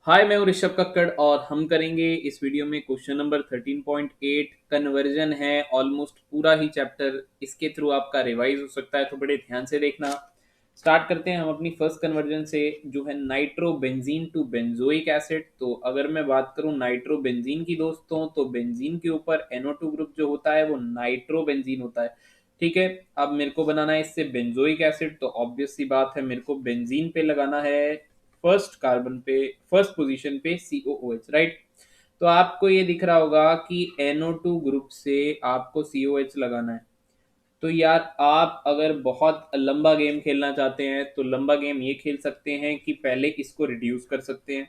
हाय, मैं हूँ ऋषभ कक्कड़ और हम करेंगे इस वीडियो में क्वेश्चन नंबर 13.8 कन्वर्जन है। ऑलमोस्ट पूरा ही चैप्टर इसके थ्रू आपका रिवाइज हो सकता है, तो बड़े ध्यान से देखना। स्टार्ट करते हैं हम अपनी फर्स्ट कन्वर्जन से, जो है nitrobenzene to benzoic acid. तो अगर मैं बात करूं नाइट्रो बेंजीन की दोस्तों, तो बेंजीन के ऊपर NO2 ग्रुप जो होता है वो नाइट्रो बेंजीन होता है। ठीक है, अब मेरे को बनाना है इससे बेंजोइक एसिड, तो ऑब्वियस सी बात है मेरे को बेंजीन पे लगाना है फर्स्ट कार्बन पे, फर्स्ट पोजीशन पे COOH, राइट। तो आपको ये दिख रहा होगा कि NO2 ग्रुप से आपको COH लगाना है। तो यार आप अगर बहुत लंबा गेम खेलना चाहते हैं तो लंबा गेम ये खेल सकते हैं कि पहले इसको रिड्यूस कर सकते हैं।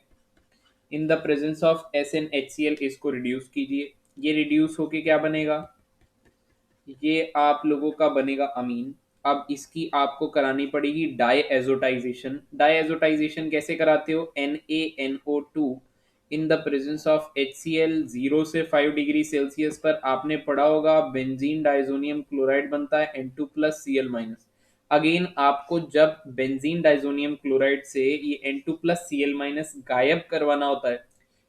In the presence of SnHCl इसको रिड्यूस कीजिए। ये रिड्यूस होके क्या बनेगा, ये आप लोगों का बनेगा अमीन। अब इसकी आपको करानी पड़ेगी डाईएजोटाइजेशन। डाईएजोटाइजेशन कैसे कराते हो, NaNO2 in the presence of HCl 0 से 5 डिग्री सेल्सियस पर आपने पढ़ा होगा बेंजीन डाइजोनियम क्लोराइड बनता है N2 plus Cl minus. Again आपको जब बेंजीन डाइजोनियम क्लोराइड से ये N2 प्लस Cl माइनस गायब करवाना होता है,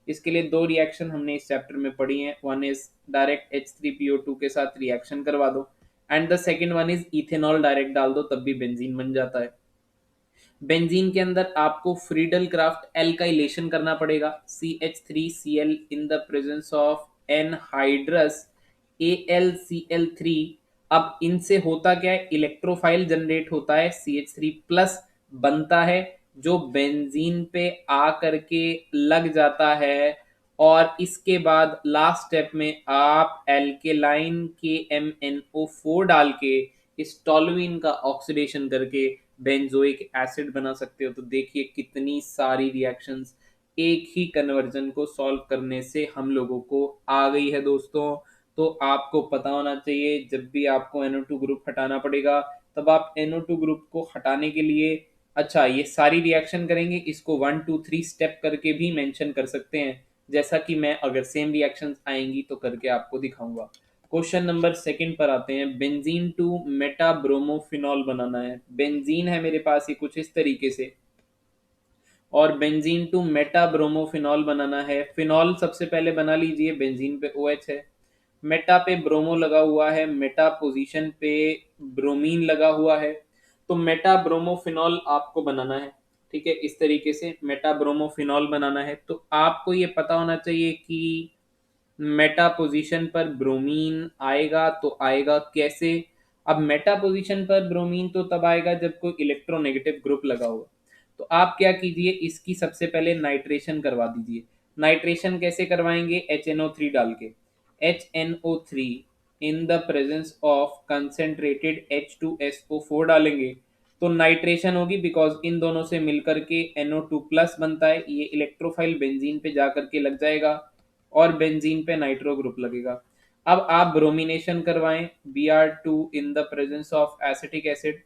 इसके लिए दो रिएक्शन हमने इस चैप्टर में पढ़ी हैं। वन इज डायरेक्ट H3PO2 के साथ रिएक्शन करवा दो, and the second one is ethanol direct डाल दो, तब भी बेंजीन बन जाता है। बेंजीन के अंदर आपको फ्रीडल क्राफ्ट एल्काइलेशन करना पड़ेगा, CH3Cl in the presence of anhydrous AlCl3। अब इनसे होता क्या है, इलेक्ट्रोफाइल जनरेट होता है, CH3 प्लस बनता है जो बेंजीन पे आ करके लग जाता है। और इसके बाद लास्ट स्टेप में आप एल्केलाइन के MnO4 डाल के इस टोलुइन का ऑक्सीडेशन करके बेंजोइक एसिड बना सकते हो। तो देखिए कितनी सारी रिएक्शंस एक ही कन्वर्जन को सॉल्व करने से हम लोगों को आ गई है दोस्तों। तो आपको पता होना चाहिए जब भी आपको NO2 ग्रुप हटाना पड़ेगा, तब आप NO2 ग्रुप को हटाने के लिए अच्छा ये सारी रिएक्शन करेंगे, इसको 1 2 3 स्टेप करके भी मेंशन कर सकते हैं, जैसा कि मैं अगर सेम रिएक्शंस आएंगी तो करके आपको दिखाऊंगा। क्वेश्चन नंबर सेकंड पर आते हैं। बेंजीन टू मेटा ब्रोमोफिनॉल बनाना है। बेंजीन है मेरे पास ये कुछ इस तरीके से, और बेंजीन टू मेटा ब्रोमोफिनॉल बनाना है। फिनॉल सबसे पहले बना लीजिए, बेंजीन पे OH है, मेटा पे ब्रोमो लगा हुआ है, मेटा पोजीशन पे ब्रोमीन लगा हुआ है। तो मेटा ब्रोमोफिनॉल आपको बनाना है। ठीक है, इस तरीके से मेटा ब्रोमोफिनॉल बनाना है। तो आपको ये पता होना चाहिए कि मेटा पोजीशन पर ब्रोमीन आएगा तो आएगा कैसे। अब मेटा पोजीशन पर ब्रोमीन तो तब आएगा जब कोई इलेक्ट्रोनेगेटिव ग्रुप लगा होगा। तो आप क्या कीजिए, इसकी सबसे पहले नाइट्रेशन करवा दीजिए। नाइट्रेशन कैसे करवाएंगे, HNO3 डाल के। HNO3 in the presence of concentrated H2SO4 डालेंगे तो नाइट्रेशन होगी, बिकॉज इन दोनों से मिलकर के NO2 प्लस बनता है। ये इलेक्ट्रोफाइल बेंजीन पे जाकर के लग जाएगा और बेंजीन पे नाइट्रो ग्रुप लगेगा। अब आप ब्रोमिनेशन करवाएं, Br2 in the presence of acetic acid,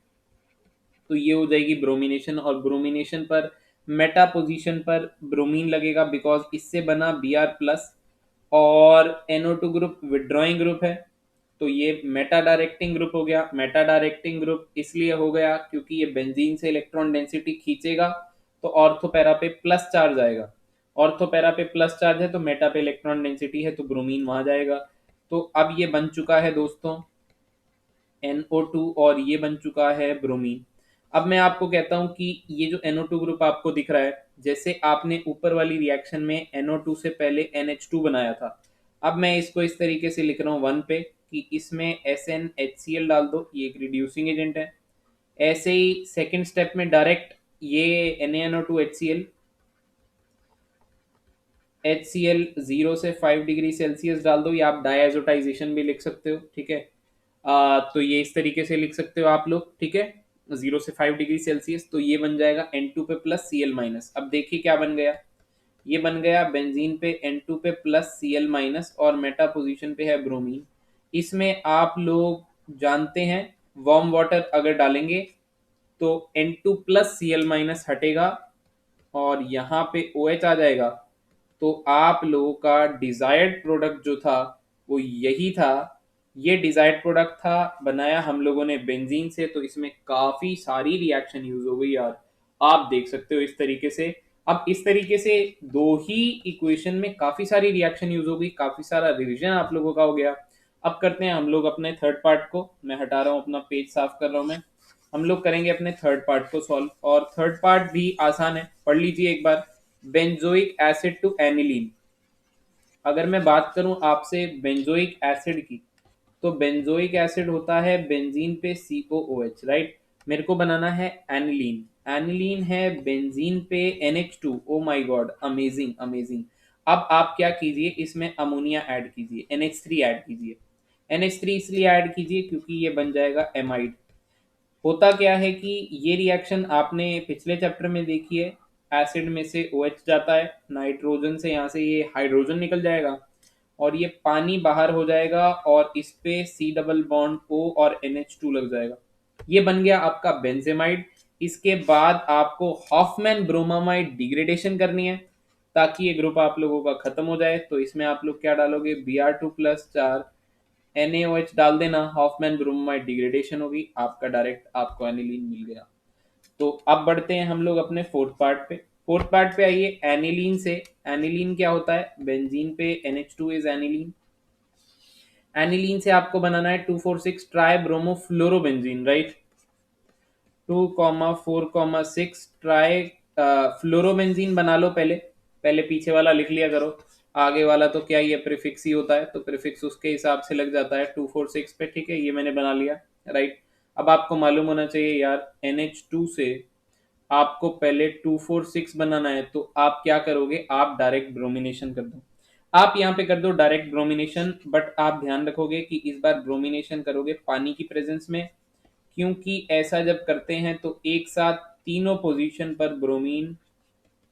तो ये हो जाएगी ब्रोमिनेशन। और ब्रोमिनेशन पर मेटा पोजीशन पर ब्रोमीन लगेगा, बिकॉज इससे बना Br प्लस, और NO2 ग्रुप विड्रॉइंग ग्रुप है, तो ये मेटा डायरेक्टिंग ग्रुप हो गया। मेटा डायरेक्टिंग ग्रुप इसलिए हो गया क्योंकि ये बेंजीन से इलेक्ट्रॉन डेंसिटी खींचेगा, तो ऑर्थो पैरा पे प्लस चार्ज आएगा। ऑर्थो पैरा पे प्लस चार्ज है तो मेटा पे इलेक्ट्रॉन डेंसिटी है, तो ब्रोमीन वहां जाएगा। तो अब ये बन चुका है दोस्तों NO2, और ये बन चुका है ब्रोमीन। अब मैं आपको कहता हूं कि ये जो NO2 ग्रुप आपको दिख रहा है, जैसे आपने ऊपर वाली रिएक्शन में NO2 से पहले NH2 बनाया था, अब मैं इसको इस तरीके से लिख रहा हूँ 1 पे कि इसमें SnHCl डाल दो, ये एक रिड्यूसिंग एजेंट है। ऐसे ही सेकेंड स्टेप में डायरेक्ट ये NaNO2HCl, HCl 0 से 5 डिग्री सेल्सियस डाल दो, या आप डायजोटाइजेशन भी लिख सकते हो। ठीक है, तो ये इस तरीके से लिख सकते हो आप लोग। ठीक है, 0 से 5 डिग्री सेल्सियस, तो ये बन जाएगा N2 पे प्लस Cl माइनस। अब देखिए क्या बन गया, ये बन गया बेंजीन पे N2 पे प्लस Cl माइनस, और मेटा पोजीशन पे है ब्रोमीन। इसमें आप लोग जानते हैं वार्म वाटर अगर डालेंगे तो N2 प्लस Cl माइनस हटेगा और यहाँ पे OH आ जाएगा। तो आप लोगों का डिजायर्ड प्रोडक्ट जो था वो यही था। ये डिजायर्ड प्रोडक्ट था, बनाया हम लोगों ने बेंजीन से, तो इसमें काफी सारी रिएक्शन यूज हो गई यार। आप देख सकते हो इस तरीके से अब इस तरीके से दो ही इक्वेशन में काफी सारी रिएक्शन यूज होगी, काफी सारा रिवीजन आप लोगों का हो गया। अब करते हैं हम लोग अपने थर्ड पार्ट को। मैं हटा रहा हूँ, अपना पेज साफ कर रहा हूँ मैं। हम लोग करेंगे अपने थर्ड पार्ट को सॉल्व, और थर्ड पार्ट भी आसान है, पढ़ लीजिए एक बार। Benzoic acid to aniline. अगर मैं बात करूं आपसे बेंजोइक एसिड की, तो बेंजोइक एसिड होता है बेंजीन पे COOH, राइट। मेरे को बनाना है एनिलीन। एनिलीन है बेंजीन पे NH2। Oh my God, amazing amazing. अब आप क्या कीजिए, इसमें अमोनिया ऐड कीजिए, NH3 ऐड कीजिए। NH3 इसलिए ऐड कीजिए क्योंकि ये बन जाएगा एमाइड। होता क्या है कि ये रिएक्शन आपने पिछले चैप्टर में देखी है, एसिड में से OH जाता है, नाइट्रोजन से यहाँ से ये हाइड्रोजन निकल जाएगा, और ये पानी बाहर हो जाएगा, और इस पे C डबल बॉन्ड O और NH2 लग जाएगा। ये बन गया आपका बेंजेमाइड। इसके बाद आपको हॉफमैन ब्रोमामाइड डिग्रेडेशन करनी है ताकि ये ग्रुप आप लोगों का खत्म हो जाए। तो इसमें आप लोग क्या डालोगे, Br2+4 NaOH डाल देना, हॉफमैन ब्रोमाइड डिग्रेडेशन होगी, आपका डायरेक्ट आपको एनिलीन मिल गया। तो अब बढ़ते हैं हम लोग अपने फोर्थ पार्ट पे। फोर्थ पार्ट पे आइए, एनिलीन से। एनिलीन क्या होता है, बेंजीन पे NH2 इज एनिलीन। एनिलीन से आपको बनाना है 2,4,6 try bromo fluorobenzene, right. 2,4,6 try fluorobenzene बना लो। पहले पहले पीछे वाला लिख लिया करो, आगे वाला तो क्या ये प्रीफिक्स ही होता है, तो प्रीफिक्स उसके हिसाब से लग जाता है 2,4,6 पे, ठीक है। ये मैंने बना लिया, राइट। अब आपको मालूम होना चाहिए यार, NH2 से आपको पहले 2,4,6 बनाना है, तो आप क्या करोगे, आप डायरेक्ट ब्रोमिनेशन कर दो। आप यहाँ पे कर दो डायरेक्ट ब्रोमिनेशन, बट आप ध्यान रखोगे कि इस बार ब्रोमिनेशन करोगे पानी की प्रेजेंस में, क्योंकि ऐसा जब करते हैं तो एक साथ तीनों पोजीशन पर ब्रोमीन,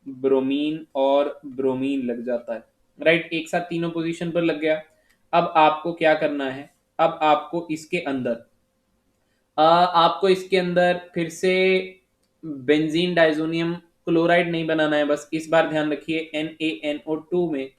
ब्रोमीन और ब्रोमीन लग जाता है, राइट। एक साथ तीनों पोजीशन पर लग गया। अब आपको क्या करना है, अब आपको इसके अंदर आपको इसके अंदर फिर से बेंजीन डाइजोनियम क्लोराइड नहीं बनाना है। बस इस बार ध्यान रखिए, NaNO2 में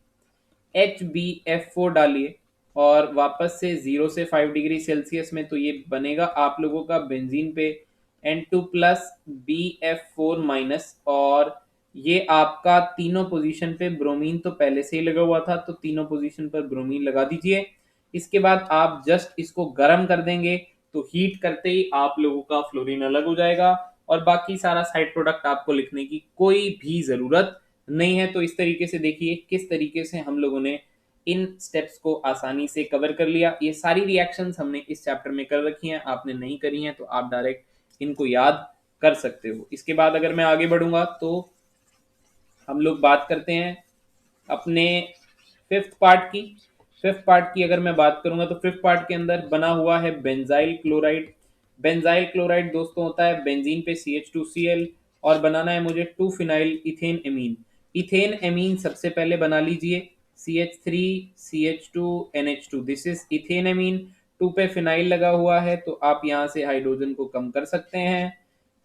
HbF4 डालिए, और वापस से 0 से 5 डिग्री सेल्सियस में, तो ये बनेगा आप लोगों का बेंजीन पे N2+BF4-, और ये आपका तीनों पोजीशन पे ब्रोमीन तो पहले से ही लगा हुआ था, तो तीनों पोजीशन पर ब्रोमीन लगा दीजिए। इसके बाद आप जस्ट इसको गर्म कर देंगे, तो हीट करते ही आप लोगों का फ्लोरीन अलग हो जाएगा, और बाकी सारा साइड प्रोडक्ट आपको लिखने की कोई भी जरूरत नहीं है। तो इस तरीके से देखिए किस तरीके से हम लोगों ने इन स्टेप्स को आसानी से कवर कर लिया। ये सारी रिएक्शंस हमने इस चैप्टर में कर रखी हैं, आपने नहीं करी हैं तो आप डायरेक्ट इनको याद कर सकते हो। इसके बाद अगर मैं आगे बढ़ूंगा तो हम लोग बात करते हैं अपने फिफ्थ पार्ट की। फिफ्थ पार्ट की अगर मैं बात करूंगा तो फिफ्थ पार्ट के अंदर बना हुआ है बेंजाइल क्लोराइड। बेंजाइल क्लोराइड दोस्तों होता है बेंजीन पे CH2Cl, और बनाना है मुझे 2 phenyl ethane amine. Ethane amine सबसे पहले बना लीजिए, CH3CH2NH2, this is ethane amine. 2 पे फिनाइल लगा हुआ है, तो आप यहाँ से हाइड्रोजन को कम कर सकते हैं,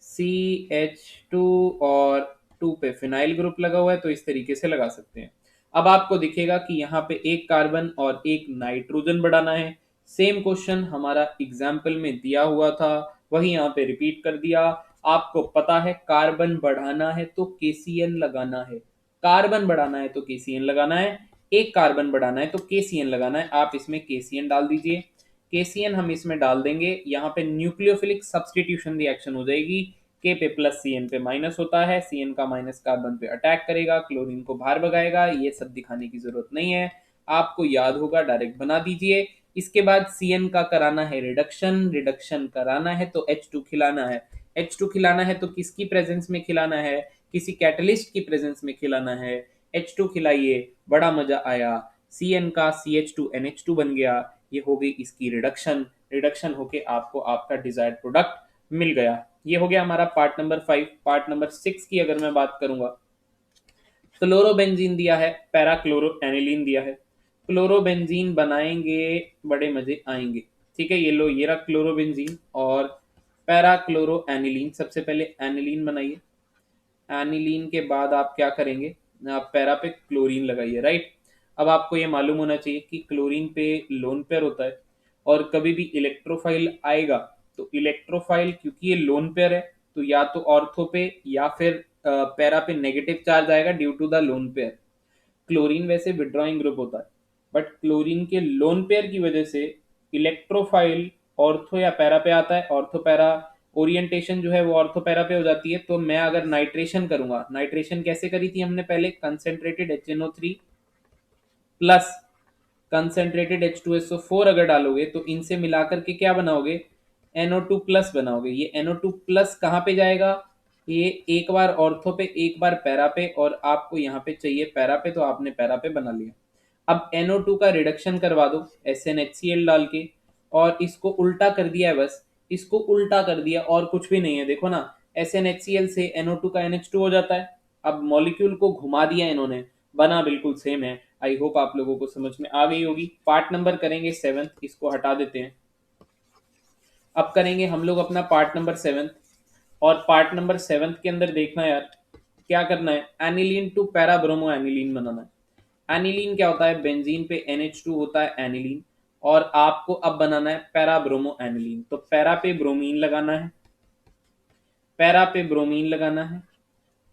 CH2, और 2 पे फिनाइल ग्रुप लगा हुआ है, तो इस तरीके से लगा सकते हैं। अब आपको दिखेगा कि यहाँ पे एक कार्बन और एक नाइट्रोजन बढ़ाना है। सेम क्वेश्चन हमारा एग्जाम्पल में दिया हुआ था, वही यहाँ पे रिपीट कर दिया। आपको पता है कार्बन बढ़ाना है तो KCN लगाना है, कार्बन बढ़ाना है तो KCN लगाना है, एक कार्बन बढ़ाना है तो KCN लगाना है। आप इसमें KCN डाल दीजिए। KCN हम इसमें डाल देंगे, यहाँ पे न्यूक्लियोफिलिक सब्सटीट्यूशन रिएक्शन हो जाएगी। K पे प्लस CN पे माइनस होता है, CN का माइनस कार्बन पे अटैक करेगा, क्लोरीन को बाहर भगाएगा। ये सब दिखाने की जरूरत नहीं है, आपको याद होगा, डायरेक्ट बना दीजिए। इसके बाद CN का कराना है रिडक्शन, रिडक्शन कराना है तो H2 खिलाना है। H2 खिलाना है तो किसकी प्रेजेंस में खिलाना है, किसी कैटलिस्ट की प्रेजेंस में खिलाना है। H2 खिलाइए, बड़ा मजा आया, CN का CH2NH2 बन गया। ये हो गई इसकी रिडक्शन, रिडक्शन होके आपको आपका डिजायर्ड प्रोडक्ट मिल गया। ये हो गया हमारा पार्ट नंबर 5। पार्ट नंबर 6 की अगर मैं बात करूंगा, क्लोरोबेंजीन दिया है, पैरा क्लोरो एनिलीन दिया है। क्लोरोबेंजीन बनाएंगे, बड़े मजे आएंगे, ठीक है। ये लो, ये रहा क्लोरोबेंजीन और पैरा क्लोरो एनिलीन। सबसे पहले एनिलीन बनाइए, एनिलीन के बाद आप क्या करेंगे, आप पैरा पे क्लोरीन लगाइए, राइट। अब आपको ये मालूम होना चाहिए कि क्लोरीन पे लोन पेयर होता है, और कभी भी इलेक्ट्रोफाइल आएगा तो इलेक्ट्रोफाइल, क्योंकि ये लोन पेयर है, तो या तो ऑर्थो पे या फिर पैरा पे नेगेटिव चार्ज आएगा due to the lone pair. Chlorine वैसे विड्रॉइंग ग्रुप होता है, बट क्लोरीन के लोन पेयर की वजह से इलेक्ट्रोफाइल ऑर्थो या पैरा पे आता है। ऑर्थो पैरा ओरिएंटेशन जो है वो ऑर्थो पैरा पे हो जाती है। तो मैं अगर नाइट्रेशन करूंगा, नाइट्रेशन कैसे करी थी हमने पहले, concentrated HNO3 plus concentrated H2SO4 अगर डालोगे तो इनसे मिलाकर के क्या बनाओगे, NO2 प्लस बनाओगे। ये NO2 प्लस कहाँ पे जाएगा, ये एक बार ऑर्थो पे एक बार पैरा पे, और आपको यहाँ पे चाहिए पैरा पे तो आपने पैरा पे बना लिया। अब NO2 का रिडक्शन करवा दो SnHCl डाल के, और इसको उल्टा कर दिया है, बस इसको उल्टा कर दिया और कुछ भी नहीं है। देखो ना, SnHCl से NO2 का NH2 हो जाता है। अब मॉलिक्यूल को घुमा दिया इन्होंने, बना बिल्कुल सेम है। आई होप आप लोगों को समझ में आ गई होगी। पार्ट नंबर करेंगे 7, इसको हटा देते हैं। अब करेंगे हम लोग अपना पार्ट नंबर 7, और पार्ट नंबर 7 के अंदर देखना यार क्या करना है, aniline to para bromo aniline बनाना है। एनिलीन क्या होता है, बेंजीन पे NH2 होता है एनिलीन, और आपको अब बनाना है पैरा ब्रोमो एनिलीन। तो पैरा पे ब्रोमीन लगाना है, पैरा पे ब्रोमीन लगाना है,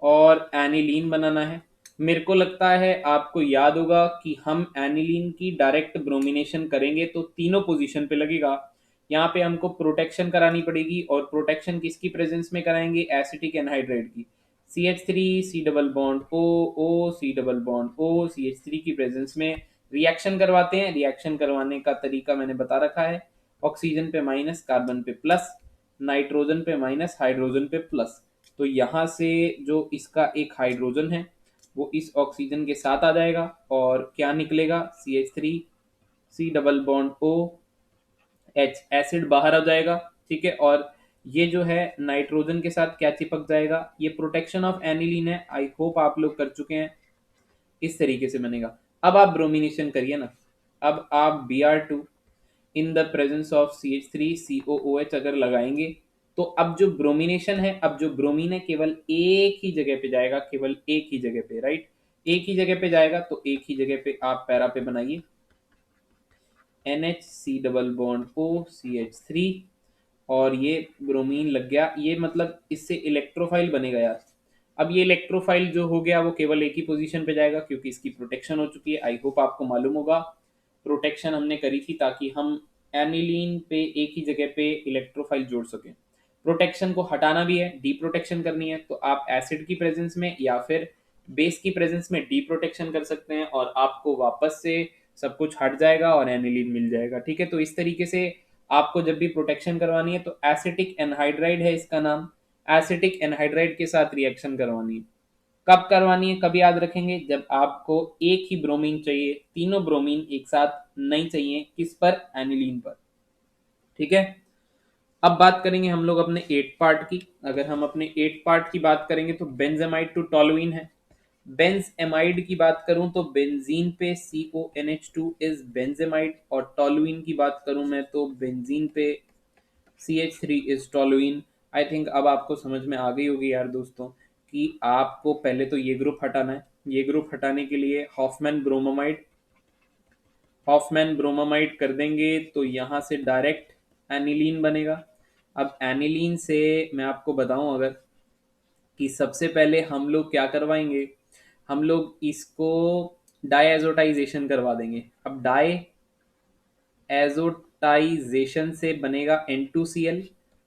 और एनिलीन बनाना है। मेरे को लगता है आपको याद होगा कि हम एनिलीन की डायरेक्ट ब्रोमिनेशन करेंगे तो तीनों पोजीशन पे लगेगा। यहाँ पे हमको प्रोटेक्शन करानी पड़ेगी, और प्रोटेक्शन किसकी प्रेजेंस में कराएंगे, एसिटिक एनहाइड्राइड की। CH3 C double bond O O C double bond O CH3 की प्रेजेंस में रिएक्शन करवाते हैं। रिएक्शन करवाने का तरीका मैंने बता रखा है, ऑक्सीजन पे माइनस, कार्बन पे प्लस, नाइट्रोजन पे माइनस, हाइड्रोजन पे प्लस। तो यहाँ से जो इसका एक हाइड्रोजन है वो इस ऑक्सीजन के साथ आ जाएगा, और क्या निकलेगा, CH3 C double bond O H, acid बाहर आ जाएगा। ठीक है, और ये जो है नाइट्रोजन के साथ क्या चिपक जाएगा, ये प्रोटेक्शन ऑफ एनिलीन है। आई होप आप लोग कर चुके हैं, इस तरीके से बनेगा। अब आप ब्रोमिनेशन करिए ना। अब आप Br2 in the presence of CH3COOH अगर लगाएंगे तो अब जो ब्रोमिनेशन है, अब जो ब्रोमीन है केवल एक ही जगह पे जाएगा, केवल एक ही जगह पे, राइट, एक ही जगह पे जाएगा। तो एक ही जगह पे आप पैरा पे बनाइए NHC डबल बॉन्ड OCH3, और ये ब्रोमीन लग गया। ये मतलब इससे इलेक्ट्रोफाइल बनेगा यार। अब ये इलेक्ट्रोफाइल जो हो गया वो केवल एक ही पोजीशन पे जाएगा क्योंकि इसकी प्रोटेक्शन हो चुकी है। आई होप आपको मालूम होगा, प्रोटेक्शन हमने करी थी ताकि हम एनिलीन पे एक ही जगह पे इलेक्ट्रोफाइल जोड़ सकें। प्रोटेक्शन को हटाना भी है, डी प्रोटेक्शन करनी है, तो आप एसिड की प्रेजेंस में या फिर बेस की प्रेजेंस में डी प्रोटेक्शन कर सकते हैं, और आपको वापस से सब कुछ हट जाएगा और एनिलीन मिल जाएगा। ठीक है, तो इस तरीके से आपको जब भी प्रोटेक्शन करवानी है तो एसिटिक एनहाइड्राइड है इसका नाम, एसिटिक एनहाइड्राइड के साथ रिएक्शन करवानी है। कब करवानी है, कब याद रखेंगे, जब आपको एक ही ब्रोमीन चाहिए, तीनों ब्रोमीन एक साथ नहीं चाहिए, किस पर, एनिलीन पर। ठीक है, अब बात करेंगे हम लोग अपने 8 पार्ट की। अगर हम अपने 8 पार्ट की बात करेंगे तो बेंजामाइड टू टोलुइन है। बेंजएमाइड की बात करूं तो बेंजीन पे CONH2 इज बेंजेमाइड, और टोलुइन की बात करूं मैं तो बेंजीन पे CH3 is toluene. I think अब आपको समझ में आ गई होगी यार दोस्तों कि आपको पहले तो ये ग्रुप हटाना है। ये ग्रुप हटाने के लिए हॉफमैन ब्रोमामाइड, हॉफमैन ब्रोमामाइड कर देंगे तो यहाँ से डायरेक्ट एनिलीन बनेगा। अब एनिलीन से मैं आपको बताऊं अगर, कि सबसे पहले हम लोग क्या करवाएंगे, हम लोग इसको डायएजोटाइजेशन करवा देंगे। अब डायएजोटाइजेशन से बनेगा N2Cl,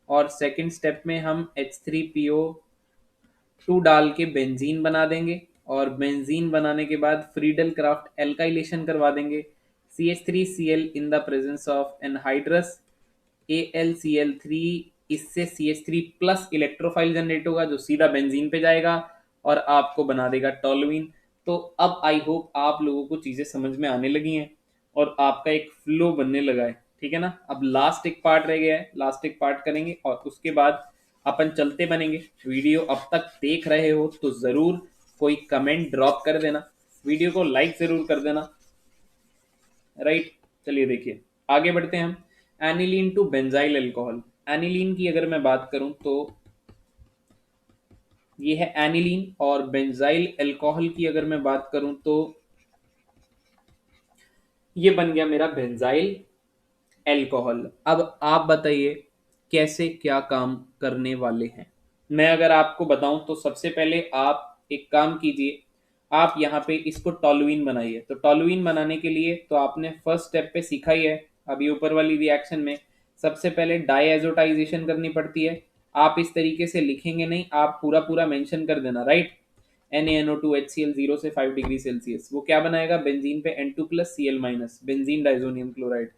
और सेकंड स्टेप में हम H3PO2 डाल के बेंजीन बना देंगे, और बेंजीन बनाने के बाद फ्रीडल क्राफ्ट एल्काइलेशन करवा देंगे। CH3Cl in the presence of anhydrous AlCl3, इससे CH3 प्लस इलेक्ट्रोफाइल जनरेट होगा जो सीधा बेंजीन पे जाएगा और आपको बना देगा टोलुइन। तो अब आई होप आप लोगों को चीजें समझ में आने लगी हैं और आपका एक फ्लो बनने लगा है। ठीक है ना, अब लास्ट एक पार्ट रह गया है, लास्ट एक पार्ट करेंगे और उसके बाद अपन चलते बनेंगे। वीडियो अब तक देख रहे हो तो जरूर कोई कमेंट ड्रॉप कर देना, वीडियो को लाइक जरूर कर देना, राइट। चलिए देखिए आगे बढ़ते हैं हम। Aniline to benzyl alcohol. Aniline की अगर मैं बात करूं तो ये है एनिलीन, और बेंजाइल अल्कोहल की अगर मैं बात करूं तो ये बन गया मेरा बेंजाइल अल्कोहल। अब आप बताइए कैसे क्या काम करने वाले हैं। मैं अगर आपको बताऊं तो सबसे पहले आप एक काम कीजिए, आप यहाँ पे इसको टॉलुइन बनाइए। तो टॉलुइन बनाने के लिए तो आपने फर्स्ट स्टेप पे सीखा ही है, अभी ऊपर वाली रिएक्शन में सबसे पहले डाईएजोटाइजेशन करनी पड़ती है। आप इस तरीके से लिखेंगे नहीं, आप पूरा पूरा मेंशन कर देना, राइट। NaNO2HCl 0 से 5 डिग्री सेल्सियस, वो क्या बनाएगा, बेंजीन पे N2+Cl-, बेंजीन डाइजोनियम क्लोराइड।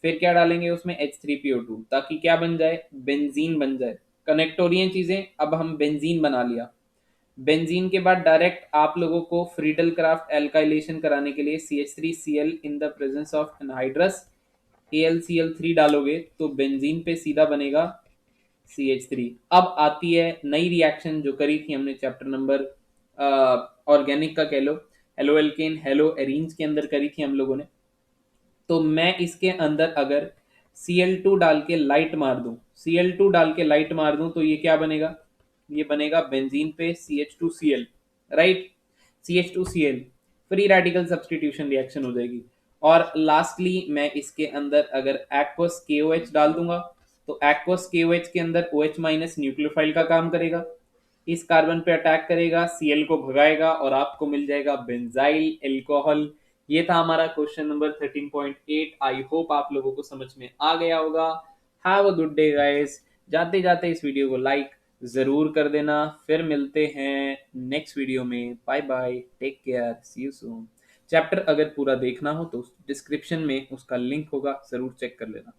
फिर क्या डालेंगे उसमें, H3PO2, ताकि क्या बन जाए, बेंजीन बन जाए। कनेक्टोरियन चीजें, अब हम बेंजीन बना लिया। बेंजीन के बाद डायरेक्ट आप लोगों को फ्रीडल क्राफ्ट एल्काइलेशन कराने के लिए CH3Cl in the presence of anhydrous AlCl3 डालोगे तो बेंजीन पे सीधा बनेगा CH3। अब आती है नई रिएक्शन जो करी थी हमने चैप्टर नंबर ऑर्गेनिक का कह लो, हेलो एल्केन हेलो एरीन्स के अंदर करी थी हम लोगों ने। तो मैं इसके अंदर अगर Cl2 डाल के लाइट मार दूं, Cl2 डाल के लाइट मार दूं तो ये क्या बनेगा, ये बनेगा बेंजीन पे CH2Cl, right. CH2Cl free radical substitution reaction हो जाएगी। और लास्टली मैं इसके अंदर अगर एक्वस KOH डाल दूंगा तो एक्वस KOH के अंदर OH माइनस न्यूक्लियोफाइल का काम करेगा, इस कार्बन पे अटैक करेगा, Cl को भगाएगा और आपको मिल जाएगा बेंजाइल एल्कोहल। ये था हमारा क्वेश्चन नंबर 13.8। आई होप आप लोगों को समझ में आ गया होगा। Have a good day guys. जाते जाते इस वीडियो को लाइक जरूर कर देना। फिर मिलते हैं नेक्स्ट वीडियो में। Bye bye, take care, see you soon. Chapter अगर पूरा देखना हो तो डिस्क्रिप्शन में उसका लिंक होगा, जरूर चेक कर लेना।